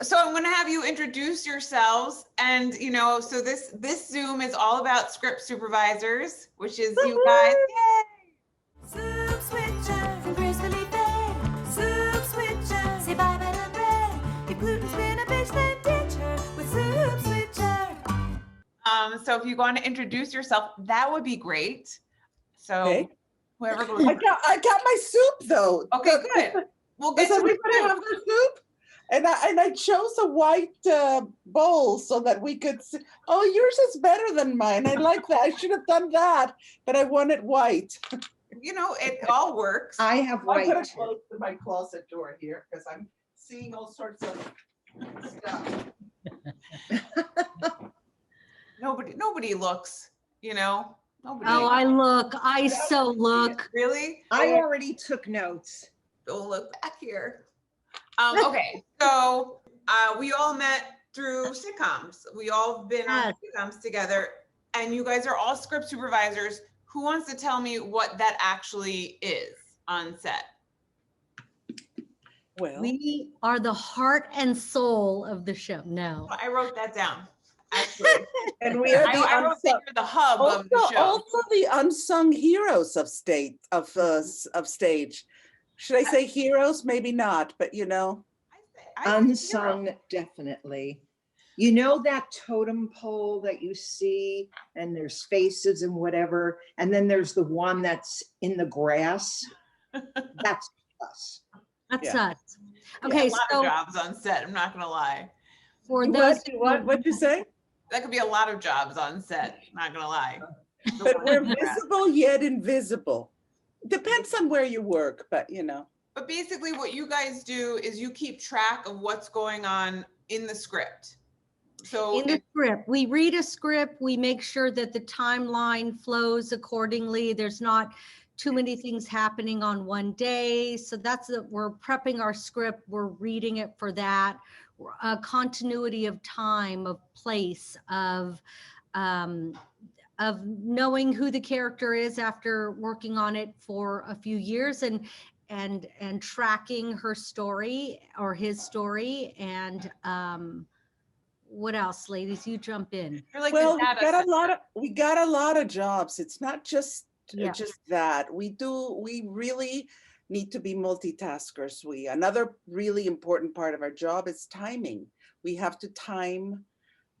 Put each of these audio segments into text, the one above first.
so I'm going to have you introduce yourselves, and so this Zoom is all about script supervisors, which is you guys. Yay! Soup switcher, gracefully fed. Soup switcher, say bye bye to bread. If gluten's been a bitch, then ditch her with soup switcher. So if you want to introduce yourself, that would be great. So Okay. whoever goes. I got my soup though. Okay, good. We'll get Does to the everybody soup. have their soup? And I chose a white bowl so that we could see. Oh, yours is better than mine. I like that. I should have done that, but I want it white. It all works. I have I'll white. put it close to my closet door here because I'm seeing all sorts of stuff. Nobody looks, nobody. Oh, I look. I so look. Really? I already took notes. Don't look back here. Okay, so we all met through sitcoms. We all been on sitcoms together, and you guys are all script supervisors. Who wants to tell me what that actually is on set? Well, We are the heart and soul of the show. No. I wrote that down, actually. and we are the I wrote that you're the hub of the show. also the unsung heroes of stage. Should I say heroes? Maybe not, but I Unsung, definitely. You know that totem pole that you see and there's faces and whatever, and then there's the one that's in the grass? That's us. That's Yeah. us. Okay, a lot so of jobs on set. I'm not gonna lie. for those What'd you say? That could be a lot of jobs on set. Not gonna lie. But we're visible yet invisible. Depends on where you work, but But basically what you guys do is you keep track of what's going on in the script. So in the script, we read a script, we make sure that the timeline flows accordingly. There's not too many things happening on one day. So we're prepping our script, we're reading it for that. A continuity of time, of place, of knowing who the character is after working on it for a few years and tracking her story or his story. And what else, ladies? You jump in. you're like well, the data we got a lot of jobs. It's not just Yeah. that. We really need to be multitaskers. Another really important part of our job is timing. We have to time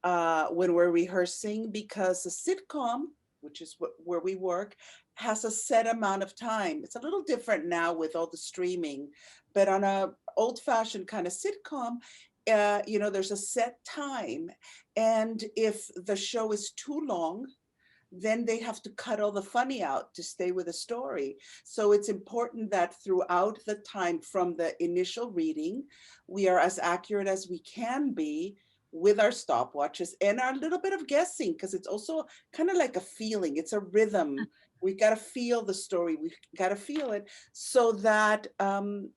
when we're rehearsing, because a sitcom, which is where we work, has a set amount of time. It's a little different now with all the streaming, but on a old-fashioned kind of sitcom, there's a set time. And if the show is too long, then they have to cut all the funny out to stay with the story. So it's important that throughout the time from the initial reading, we are as accurate as we can be with our stopwatches and our little bit of guessing, because it's also kind of like a feeling. It's a rhythm. We've got to feel the story. We've got to feel it so that,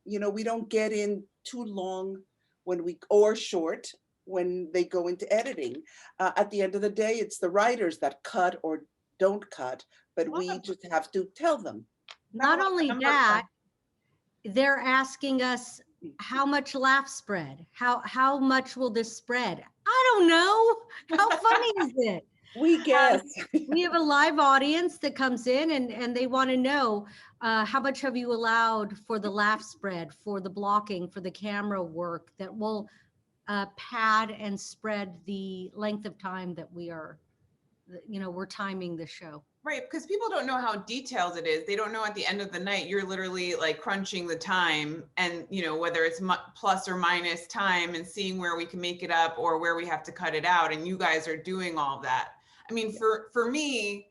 we don't get in too long or short when they go into editing. At the end of the day, it's the writers that cut or don't cut, but we just have to tell them. Not only that, they're asking us how much laugh spread, how much will this spread? I don't know. How funny is it? We guess. We have a live audience that comes in and they want to know how much have you allowed for the laugh spread, for the blocking, for the camera work that will pad and spread the length of time that we're timing the show. Right, because people don't know how detailed it is. They don't know at the end of the night, you're literally like crunching the time and, whether it's plus or minus time and seeing where we can make it up or where we have to cut it out. And you guys are doing all that. I mean, for me,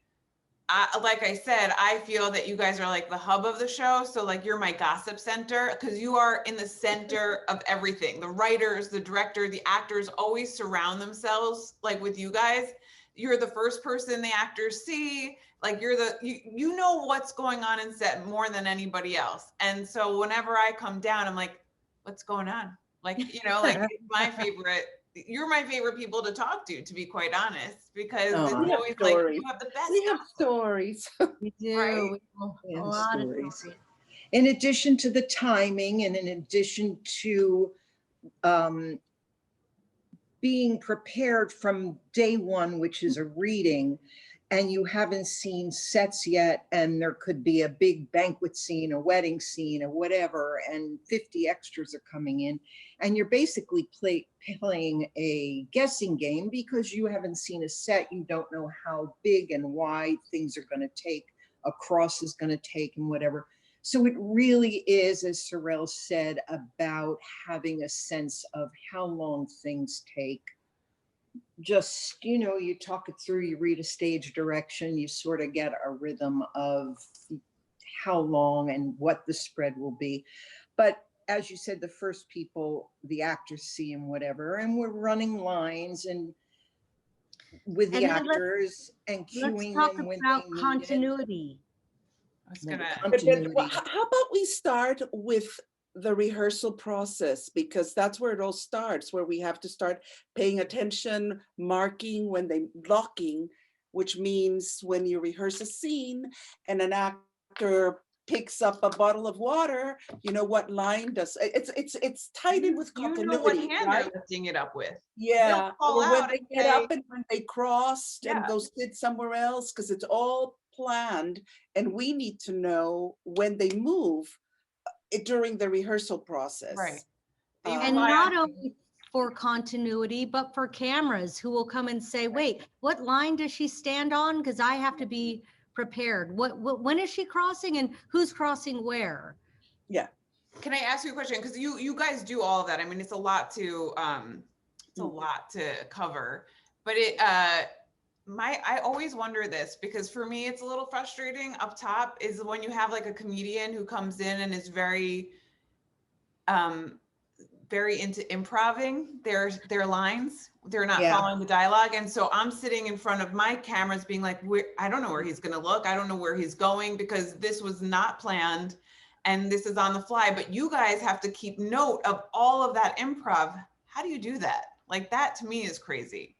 like I said, I feel that you guys are like the hub of the show. So like you're my gossip center because you are in the center of everything. The writers, the director, the actors always surround themselves like with you guys. You're the first person the actors see. Like you know what's going on in set more than anybody else. And so whenever I come down, I'm like, what's going on? Like, you're my favorite people to talk to be quite honest, because it's always like you have the best. We have stories. We do. Right. We have a lot of stories. In addition to the timing and in addition to being prepared from day one, which is a reading, and you haven't seen sets yet, and there could be a big banquet scene, a wedding scene, or whatever, and 50 extras are coming in, and you're basically playing a guessing game because you haven't seen a set. You don't know how big and wide things are going to take, a cross is going to take, and whatever. So it really is, as Sorel said, about having a sense of how long things take. Just, you know, you talk it through, you read a stage direction, you sort of get a rhythm of how long and what the spread will be. But as you said, the first people, the actors see and whatever, and we're running lines and with the And then actors and Let's cueing talk them when about they need it. continuity. I was Well, the gonna, But then, continuity. how about we start with the rehearsal process, because that's where it all starts, where we have to start paying attention, marking when they blocking, which means when you rehearse a scene and an actor picks up a bottle of water, you know what line does it's tied in with you know what continuity, hand right? they're lifting it up with. Yeah, call or when out they and get say- up and when they crossed and Yeah. go sit somewhere else, because it's all planned, and we need to know when they move during the rehearsal process. Right. They Uh, And rely not on- only for continuity, but for cameras who will come and say, wait, what line does she stand on? Because I have to be prepared. When is she crossing and who's crossing where? Yeah. Can I ask you a question? Because you guys do all of that. I mean, it's a lot to cover. But I always wonder this, because for me it's a little frustrating up top, is when you have like a comedian who comes in and is very into improving their lines. They're not Yeah. following the dialogue. And so I'm sitting in front of my cameras being like, I don't know where he's gonna look. I don't know where he's going, because this was not planned and this is on the fly. But you guys have to keep note of all of that improv. How do you do that? Like, that to me is crazy.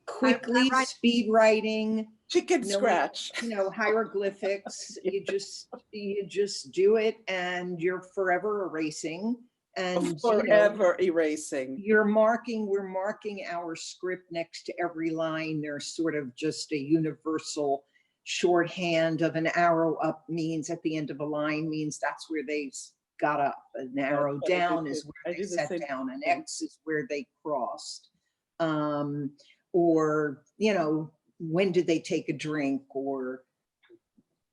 Quickly, write- speed writing, Chicken No, scratch. you know, hieroglyphics. You just do it, and you're forever erasing, and you know, Forever erasing. we're marking our script next to every line. There's sort of just a universal shorthand of an arrow up means at the end of a line means that's where they got up. An arrow what I do down is too. where I they do the sat same down. An thing. X is where they crossed. Or, you know, when did they take a drink, or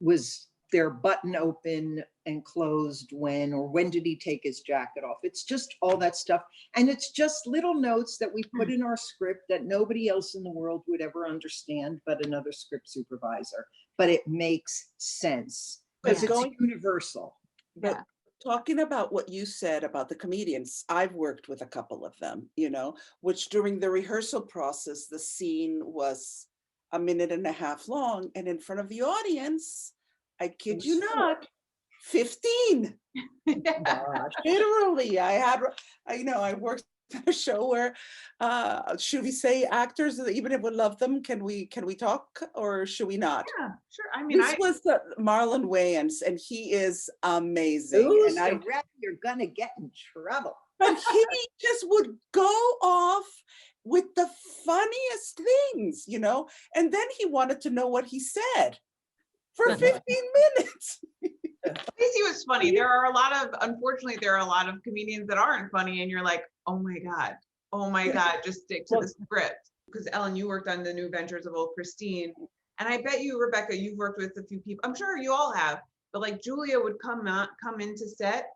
was their button open and closed when, or when did he take his jacket off? It's just all that stuff. And it's just little notes that we put in our script that nobody else in the world would ever understand but another script supervisor. But it makes sense because But it's going- universal. But talking about what you said about the comedians, I've worked with a couple of them, you know, which during the rehearsal process, the scene was a minute and a half long, and in front of the audience, I kid you not, 15. Gosh. Literally, I worked at a show where, should we say actors, even if we love them, can we talk, or should we not? Yeah, sure. I mean, This was Marlon Wayans, and he is amazing. Ooh, And Sorel, you're gonna get in trouble. but he just would go off with the funniest things, you know, and then he wanted to know what he said for 15 minutes. He was funny. Unfortunately, there are a lot of comedians that aren't funny, and you're like, oh my God, just stick to the script. Because Ellen, you worked on The New Adventures of Old Christine, and I bet you, Rebecca, you've worked with a few people. I'm sure you all have, but like Julia would come into set.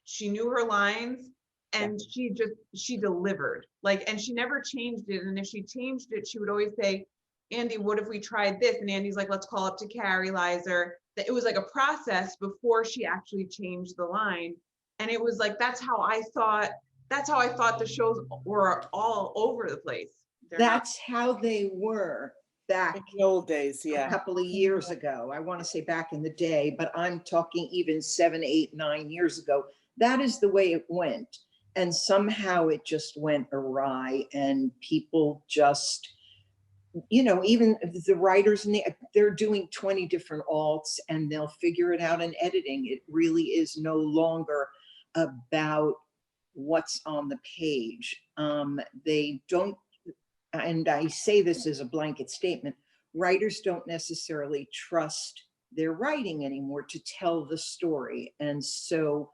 She knew her lines, and she delivered. Like, and she never changed it. And if she changed it, she would always say, Andy, what if we tried this? And Andy's like, let's call up to Kaire, Lizer. That it was like a process before she actually changed the line. And it was like, that's how I thought the shows were all over the place. That's how they were back In the old days, a yeah. couple of years ago. I want to say back in the day, but I'm talking even 7, 8, 9 years ago. That is the way it went. And somehow it just went awry, and people just, you know, even the writers, they're doing 20 different alts, and they'll figure it out in editing. It really is no longer about what's on the page. They don't, and I say this as a blanket statement, writers don't necessarily trust their writing anymore to tell the story. And so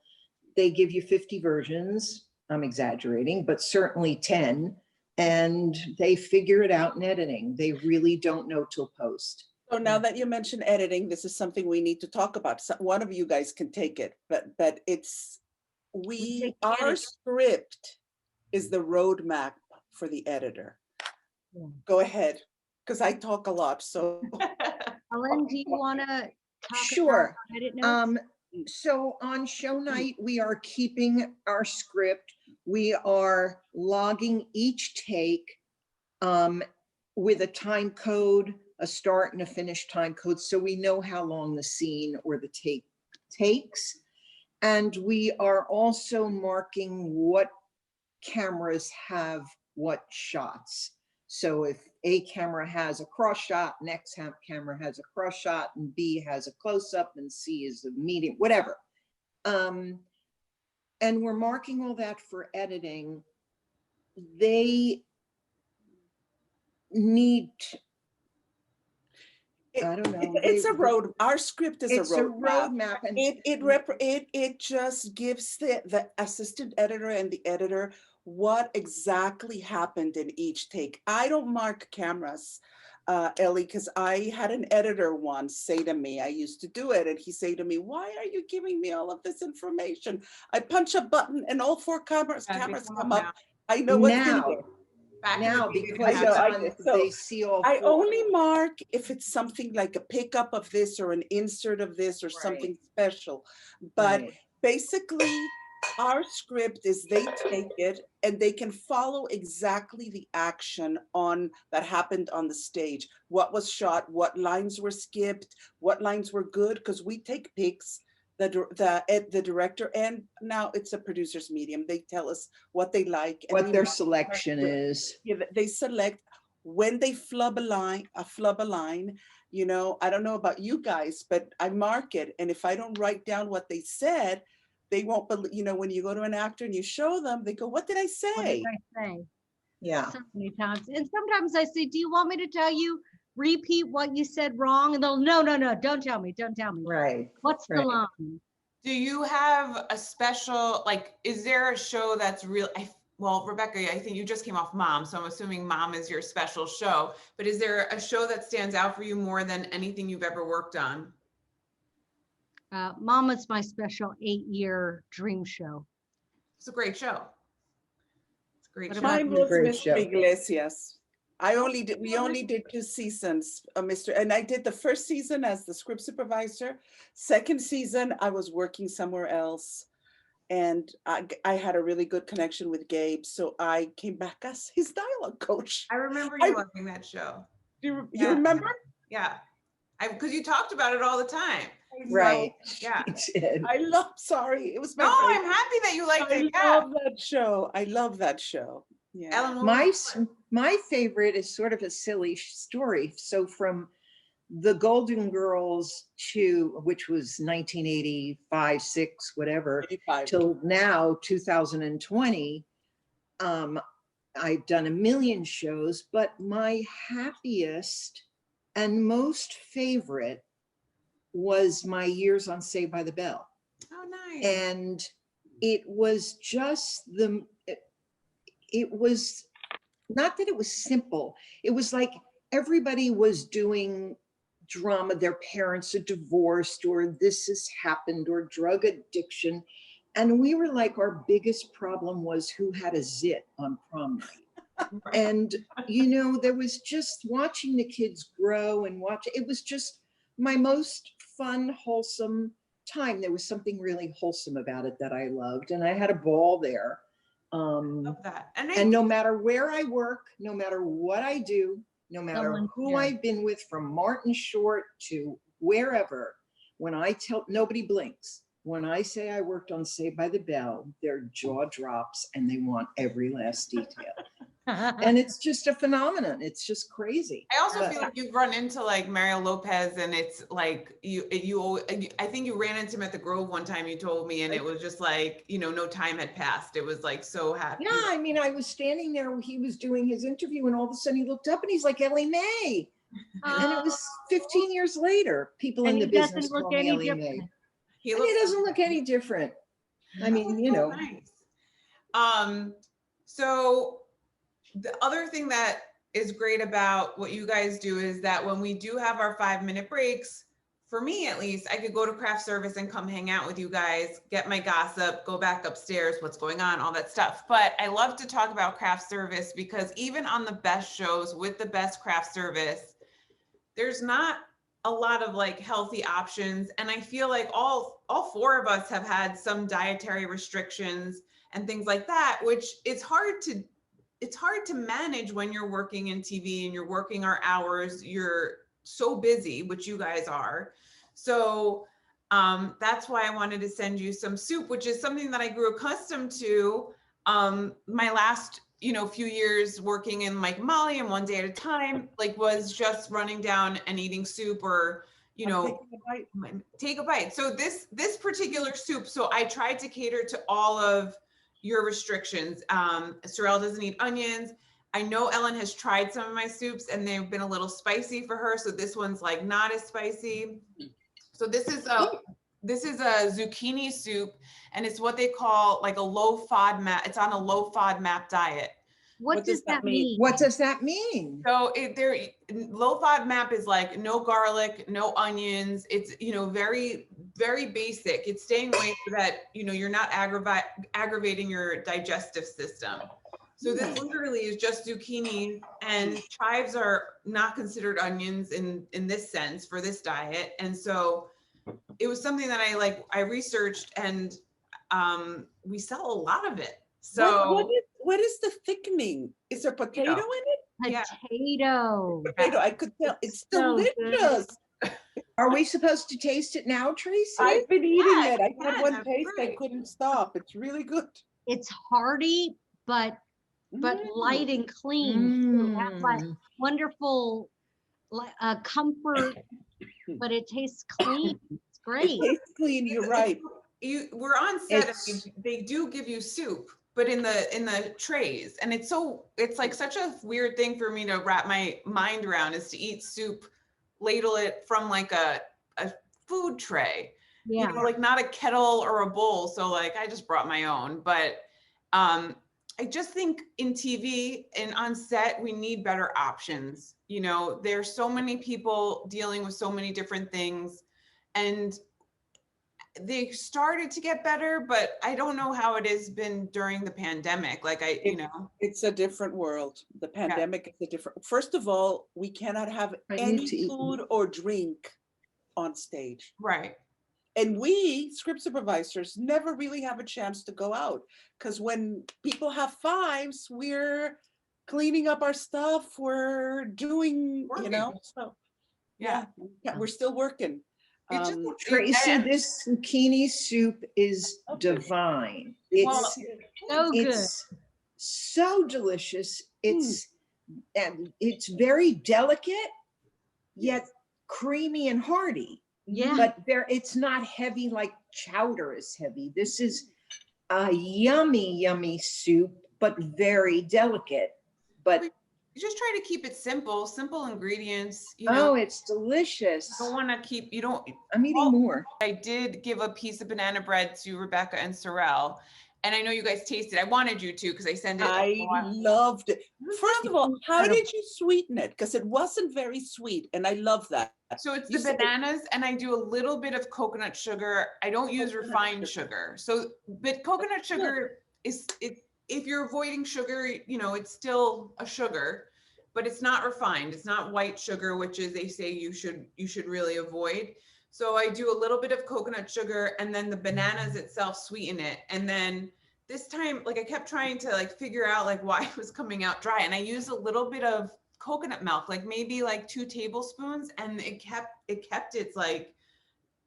they give you 50 versions, I'm exaggerating, but certainly 10, and they figure it out in editing. They really don't know till post. So now that you mentioned editing, this is something we need to talk about. So one of you guys can take it, but it's, our script is the roadmap for the editor. Yeah. Go ahead, because I talk a lot, so. Ellen, do you want to talk Sure. about edit notes? So on show night, we are keeping our script. We are logging each take with a time code, a start and a finish time code, so we know how long the scene or the take takes. And we are also marking what cameras have what shots. So if A camera has a cross shot, next camera has a cross shot, and B has a close up, and C is a medium, whatever. And we're marking all that for editing. They need, I don't know. It's a road, our script is a It's a roadmap. roadmap. And It just gives the assistant editor and the editor what exactly happened in each take. I don't mark cameras, Ellie, because I had an editor once say to me, I used to do it, and he say to me, why are you giving me all of this information? I punch a button and all 4 cameras come up. I know what's in there. Now, because I know, it's I on, know. So they see all I 4. only mark if it's something like a pickup of this or an insert of this or something special. But Right. basically, our script is they take it and they can follow exactly the action that happened on the stage. What was shot, what lines were skipped, what lines were good, because we take pics. The director, and now it's a producer's medium. They tell us what they like and What their selection is. Yeah, they select when they flub a line. You know, I don't know about you guys, but I mark it, and if I don't write down what they said, they won't believe. You know, when you go to an actor and you show them, they go, "What did I say?" What did I say? Yeah. So many times. And sometimes I say, do you want me to tell you, repeat what you said wrong? And they'll, no, don't tell me. Right. What's the Right. line? Do you have a special, like, is there a show that's real? Well, Rebecca, I think you just came off Mom, so I'm assuming Mom is your special show, but is there a show that stands out for you more than anything you've ever worked on? Mama's my special 8-year dream show. It's a great show. It's a great What show. about Mine was Great Mr. show. Iglesias. We only did 2 seasons, and I did the first season as the script supervisor. Second season, I was working somewhere else, and I had a really good connection with Gabe, so I came back as his dialogue coach. I remember you loving that show. You Yeah. remember? Yeah. Because you talked about it all the time. Right. Yeah. She did. Sorry, it was my No, favorite. I'm happy that you liked it. I Yeah. love that show. I love that show. Yeah. Ellen, what was My favorite is sort of a silly story. So from the Golden Girls to, which was 1985, 6, whatever, 85. till now, 2020, I've done a million shows, but my happiest and most favorite was my years on Saved by the Bell. Oh, nice. And it was just it was not that it was simple. It was like everybody was doing drama. Their parents are divorced, or this has happened, or drug addiction. And we were like, our biggest problem was who had a zit on prom night. And, you know, there was just watching the kids grow and it was just my most fun, wholesome time. There was something really wholesome about it that I loved. And I had a ball there. Love that. And no matter where I work, no matter what I do, no matter who yeah. I've been with, from Martin Short to wherever, when I tell, nobody blinks. When I say I worked on Saved by the Bell, their jaw drops and they want every last detail. And it's just a phenomenon. It's just crazy. I also feel like you've run into like Mario Lopez, and it's like I think you ran into him at the Grove one time, you told me, and it was just like, no time had passed. It was like so happy. Yeah, I mean, I was standing there when he was doing his interview, and all of a sudden he looked up and he's like, Ellie Mae. And it was 15 years later. People in And the he doesn't business look call me any Ellie different. Mae. He And he doesn't look any different. I mean, Nice. So the other thing that is great about what you guys do is that when we do have our 5-minute breaks, for me at least, I could go to craft service and come hang out with you guys, get my gossip, go back upstairs, what's going on, all that stuff. But I love to talk about craft service because even on the best shows with the best craft service, there's not a lot of like healthy options. And I feel like all 4 of us have had some dietary restrictions and things like that, which it's hard to manage when you're working in TV and you're working our hours. You're so busy, which you guys are. So that's why I wanted to send you some soup, which is something that I grew accustomed to my last few years working in like Molly and One Day at a Time, like was just running down and eating soup or take a bite. So this particular soup, so I tried to cater to all of your restrictions. Sorel doesn't eat onions. I know Ellen has tried some of my soups and they've been a little spicy for her. So this one's like not as spicy. So this is a zucchini soup, and it's what they call like a low FODMAP. It's on a low FODMAP diet. What does that mean? what does that mean? So low FODMAP is like no garlic, no onions. It's, very, very basic. It's staying away so that, you're not aggravating your digestive system. So this literally is just zucchini, and chives are not considered onions in this sense for this diet. And so it was something that I researched, and we sell a lot of it. So what is the thickening? Is there potato in it? Yeah. Potato. Potato. I could tell. It's So good. delicious. Are we supposed to taste it now, Tracy? I've been eating it. I had one that's taste. I great. couldn't stop. It's really good. It's hearty, but light and clean. So that's like wonderful comfort, but it tastes clean. It's It great. tastes clean. You're right. We're on set. It's- They do give you soup, but in the trays, and it's like such a weird thing for me to wrap my mind around, is to eat soup, ladle it from like a food tray. Yeah. Like not a kettle or a bowl. So like I just brought my own, but I just think in TV and on set, we need better options. There's so many people dealing with so many different things, and they started to get better, but I don't know how it has been during the pandemic. Like It's a different world. The pandemic is a different. First of all, we cannot have I need any to eat. food or drink on stage. right. And we script supervisors never really have a chance to go out, because when people have 5s, we're cleaning up our stuff. We're doing, Working. so Yeah. we're still working. It just Tracy, and- this zucchini soup is divine. It's So good. it's so delicious. It's very delicate, yet creamy and hearty. Yeah. But it's not heavy like chowder is heavy. This is a yummy, yummy soup, but very delicate. But you just try to keep it simple ingredients. oh, it's delicious. You don't want to keep. You don't. I'm eating more. I did give a piece of banana bread to Rebecca and Sorel, and I know you guys tasted. I wanted you to, because I sent it. I loved it. First of all, how did you sweeten it? Because it wasn't very sweet, and I love that. So it's You the said- bananas, and I do a little bit of coconut sugar. I don't use refined sugar. So, but coconut sugar if you're avoiding sugar, it's still a sugar, but it's not refined. It's not white sugar, which is, they say you should really avoid. So I do a little bit of coconut sugar, and then the bananas itself sweeten it. And then this time, like I kept trying to like figure out like why it was coming out dry. And I used a little bit of coconut milk, like maybe like 2 tablespoons, and it kept its like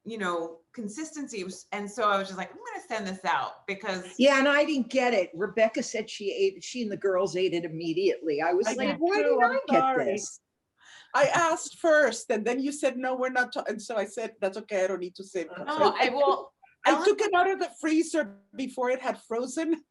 you know, consistency. And so I was just like, I'm going to send this out because Yeah, and I didn't get it. Rebecca said she and the girls ate it immediately. I was I like, did why too, didn't I'm I get sorry. this? I asked first, and then you said, no, we're not. And so I said, that's okay. I don't need to save. no, I took it out of the freezer before it had frozen.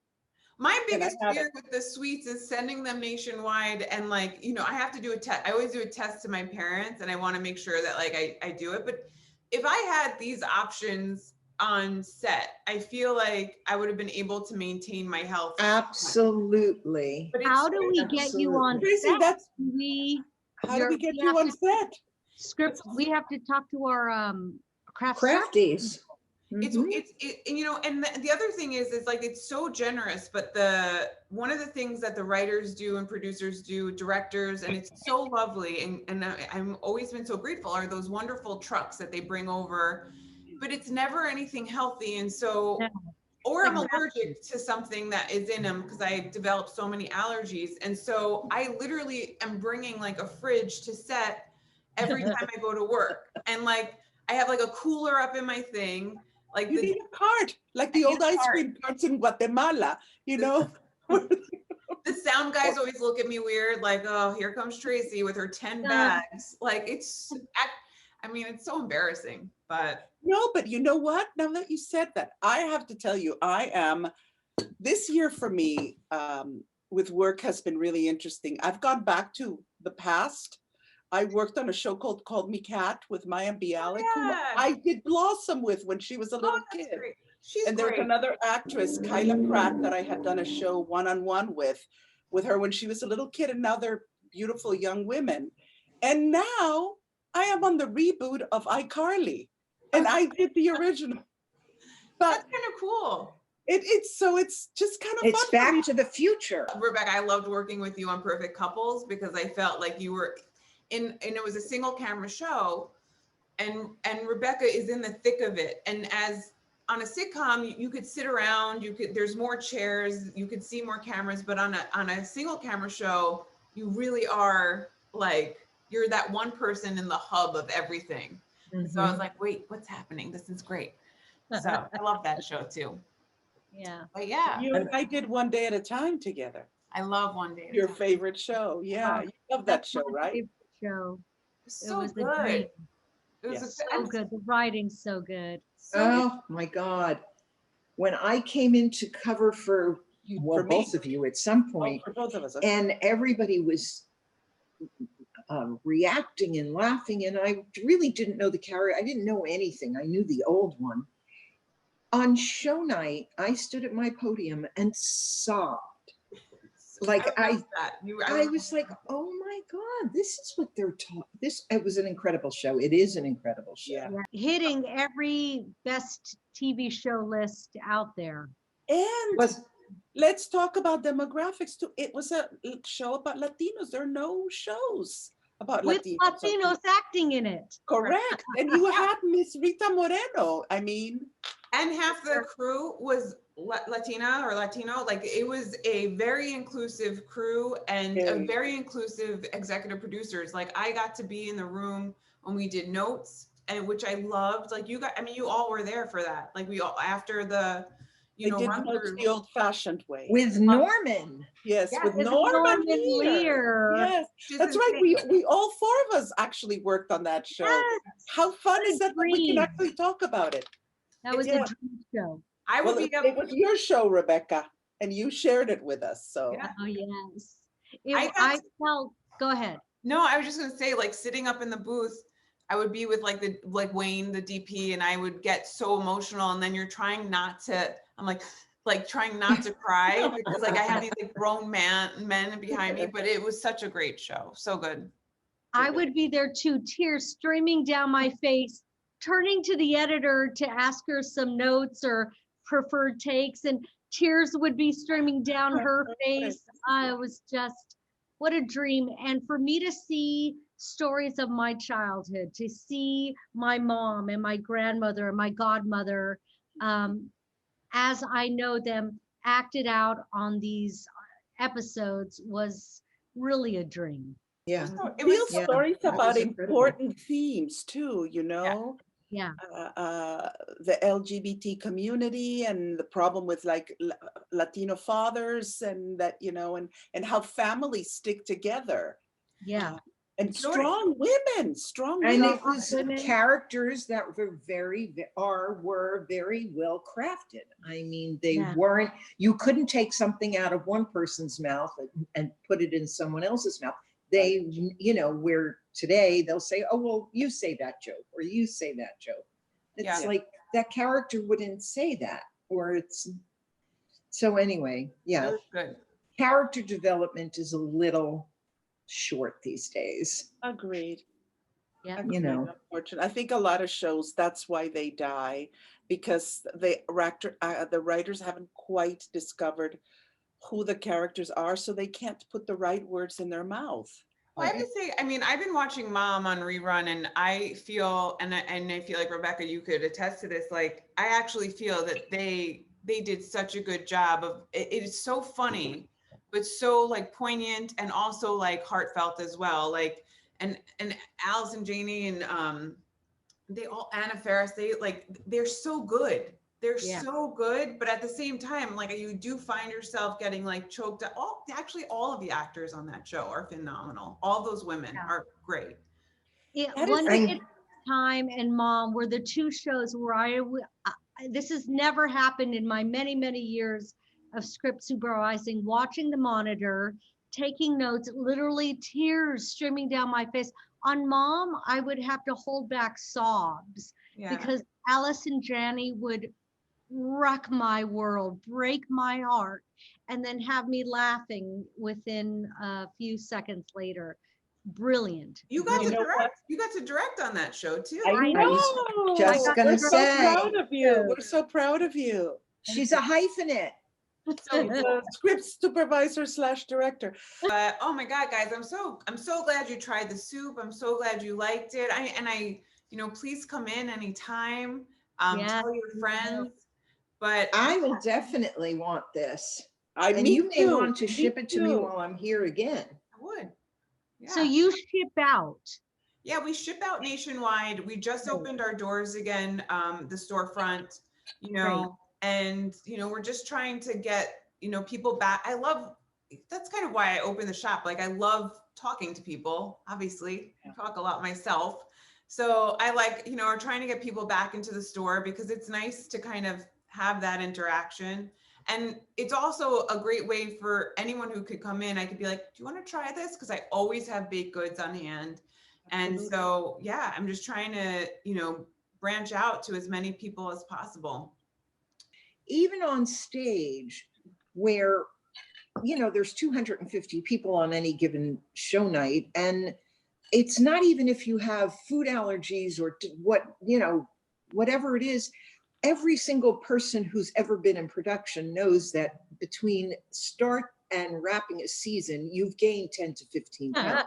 my And I biggest had fear with the sweets is sending them nationwide. And like, you know, I have to do a test. I always do a test to my parents and I want to make sure that like I do it. But if I had these options on set, I feel like I would have been able to maintain my health. Absolutely. But How do we get you on Tracy, set? that's, We, how do we get we you have on to set? script, we have to talk to our craft Crafties. It's Mhm. and, you know, and the other thing is like it's so generous, but one of the things that the writers do and producers do, directors, and it's so lovely, and I'm always been so grateful, are those wonderful trucks that they bring over, but it's never anything healthy. And so, No. or I'm Like allergic to something that is in them because I developed so many allergies. And so I literally am bringing like a fridge to set every time I go to work. And like, I have like a cooler up in my thing. Like You need a cart, like the I need old a ice cart. cream carts in Guatemala, you know? the sound guys always look at me weird, like, oh, here comes Tracy with her 10 bags. Like it's, I mean, it's so embarrassing, but. No, but you know what? Now that you said that, I have to tell you, this year for me, with work has been really interesting. I've gone back to the past. I worked on a show called Called Me Cat with Maya Bialik, whom Yeah. I did Blossom with when she was a little That's kid. great. She's And there's great. another actress, Kyla Pratt, that I had done a show one-on-one with her when she was a little kid, and now they're beautiful young women. And now I am on the reboot of iCarly, and I did the original. But That's kind of cool. it's just kind of It's fun for me. back to the future. Rebecca, I loved working with you on Perfect Couples because I felt like you were and it was a single camera show, and Rebecca is in the thick of it. And as on a sitcom, you could sit around, there's more chairs, you could see more cameras, but on a single camera show, you really are like, you're that one person in the hub of everything. So I was like, wait, what's happening? This is great. So I love that show too. Yeah. But yeah, You and I did One Day at a Time together. I love One Day. at a Your Time. favorite show. Yeah, you love that That's show, my right? favorite show. It's It so was a good. dream. It was Yes. So good. The writing's so good. so good. Oh my God. When I came in to cover for For me. both of you at some Oh, point, for both of us. and everybody was reacting and laughing, and I really didn't know the character. I didn't know anything. I knew the old one. On show night, I stood at my podium and sobbed. Like love that. I was like, oh my God, this is what they're talking. It was an incredible show. It is an incredible show. Yeah. Hitting every best TV show list out there. And Was let's talk about demographics too. It was a show about Latinos. There are no shows about With Latinos. Latinos acting in it. Correct. And you had Miss Rita Moreno. I mean, And half the crew was Latina or Latino. Like it was a very inclusive crew and a Very. very inclusive executive producers. Like I got to be in the room when we did notes, and which I loved. Like you all were there for that. Like we all after the, they did run notes through. the old-fashioned way. with Norman. Yes, Yeah, with with Norman Norman Lear. Lear. Yes, which is that's right. insane. We all four of us actually worked on that show. Yes, How fun what a is that we can dream. actually talk about it? that was Yeah. a dream show. I Well, would be it was your show, Rebecca, and you shared it with us. So Yeah. Oh, yes. I got felt, go ahead. No, I was just gonna say, like sitting up in the booth, I would be with like Wayne, the DP, and I would get so emotional. And then you're trying not to, I'm like trying not to cry because like I had these like grown men behind me, but it was such a great show. So good. I would be there too, tears streaming down my face, turning to the editor to ask her some notes or preferred takes, and tears would be streaming down her face. It was just, what a dream. And for me to see stories of my childhood, to see my mom and my grandmother and my godmother, as I know them, acted out on these episodes was really a dream. Yeah. So it real was Yeah, stories that about was incredible. important themes too, you know? Yeah. the LGBT community and the problem with like Latino fathers, and that, you know, and how families stick together. Yeah. And Sure. strong women, strong And women. it was women. characters that were were very well crafted. I mean, they Yeah. weren't, you couldn't take something out of one person's mouth and put it in someone else's mouth. They, you know, where today they'll say, oh, well, you say that joke, or you say that joke. It's Yeah. like that character wouldn't say that, or it's, so anyway, yeah, That was good. character development is a little short these days. Agreed. Yeah. You know. Unfortunately, I think a lot of shows, that's why they die, because the writers haven't quite discovered who the characters are, so they can't put the right words in their mouth. Well, I have to say, I mean, I've been watching Mom on rerun, and I feel, and I feel like Rebecca, you could attest to this. Like, I actually feel that they did such a good job of it. It is so funny, but so like poignant and also like heartfelt as well. Like, and Allison Janney and they all, Anna Faris, they're so good. They're Yeah. so good, but at the same time, like, you do find yourself getting like choked up. All of the actors on that show are phenomenal. All those women Yeah. are great. Yeah, That is One the- Day at a Time and Mom were the two shows where this has never happened in my many, many years of script supervising, watching the monitor, taking notes, literally tears streaming down my face. On Mom, I would have to hold back sobs Yeah. because Allison Janney would wreck my world, break my heart, and then have me laughing within a few seconds later. Brilliant. You got to know direct. what? You got to direct on that show too. I know. just I got gonna We're so say. proud of you. We're so proud of you. She's a hyphenate. So, Script supervisor / director. oh my God, guys, I'm so glad you tried the soup. I'm so glad you liked it. Please come in anytime. Yeah. Tell your friends. But I will definitely want this. And Me you may too. want to ship it to me too. while I'm here again. I would. Yeah. So you ship out. Yeah, we ship out nationwide. We just opened our doors again, the storefront, and, we're just trying to get, people back. That's kind of why I opened the shop. Like, I love talking to people, obviously. I talk a lot myself. So I like, are trying to get people back into the store because it's nice to kind of have that interaction. And it's also a great way for anyone who could come in. I could be like, do you want to try this? Because I always have baked goods on hand. And so, yeah, I'm just trying to, branch out to as many people as possible. Even on stage where, there's 250 people on any given show night. And it's not even if you have food allergies or whatever it is. Every single person who's ever been in production knows that between start and wrapping a season, you've gained 10 to 15 pounds.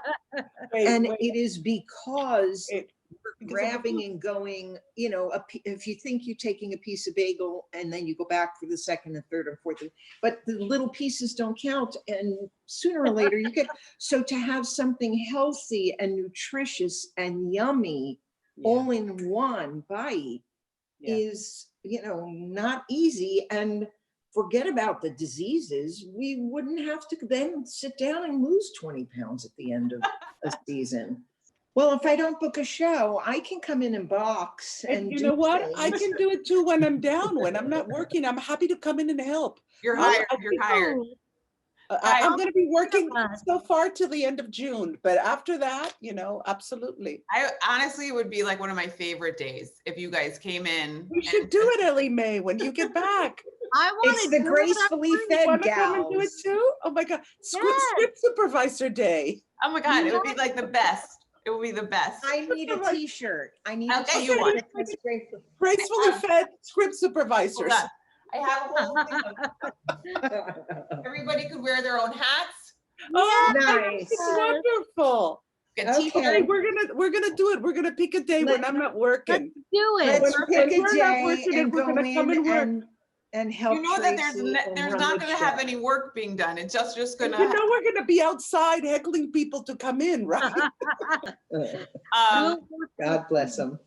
And it is because we're grabbing and going, if you think you're taking a piece of bagel and then you go back for the second and third and fourth, but the little pieces don't count. And sooner or later you get, so to have something healthy and nutritious and yummy all in one bite is, not easy. And forget about the diseases. We wouldn't have to then sit down and lose 20 pounds at the end of a season. Well, if I don't book a show, I can come in and box. And you know what? I can do it too when I'm down, when I'm not working. I'm happy to come in and help. You're hired. You're hired. I'm going to be working so far till the end of June, but after that, absolutely. I honestly would be like one of my favorite days if you guys came in. We should do it, Ellie Mae, when you get back. I want It's to the do gracefully it. fed Want to come and do it gals. too? Oh my God. Script supervisor day. Oh my God, it would be like the best. It would be the best. I need a t-shirt. I need I'll a get you t-shirt one. that says graceful. Gracefully fed script Hold supervisors. on. I have a whole thing of everybody could wear their own hats. Oh, Nice. it's wonderful. Get Okay. t-shirts. Hey, we're gonna do it. We're gonna pick a day when I'm not working. Do it. Let's When pick a we're not day working, and we're go gonna come and in work. and help. You know that Tracy and there's run not the going to have show. any work being done. It's just And gonna. we're gonna be outside heckling people to come in, right? Um, God bless them.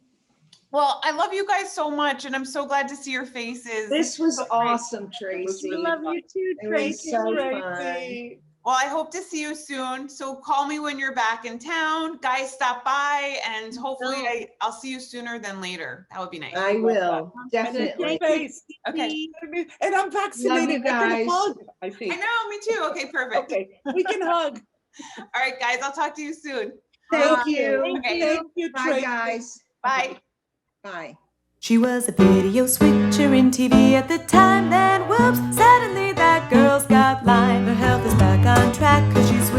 Well, I love you guys so much, and I'm so glad to see your faces. This was So great. awesome, Tracy. really Love fun. you too, It was Tracy. so fun. Tracy. Well, I hope to see you soon. So call me when you're back in town. Guys, stop by, and hopefully I'll see you sooner than later. That would be nice. I will, And definitely. your face. Okay. And I'm vaccinated. you I can guys. hug, I think. I know, me too. Okay, perfect. Okay, we can hug. All right, guys, I'll talk to you soon. Thank you. Okay. Thank you, Bye, Tracy. guys. Bye. Bye. She was a video switcher in TV at the time. Then whoops, suddenly that girl's got Lyme. Her health is back on track 'cause she's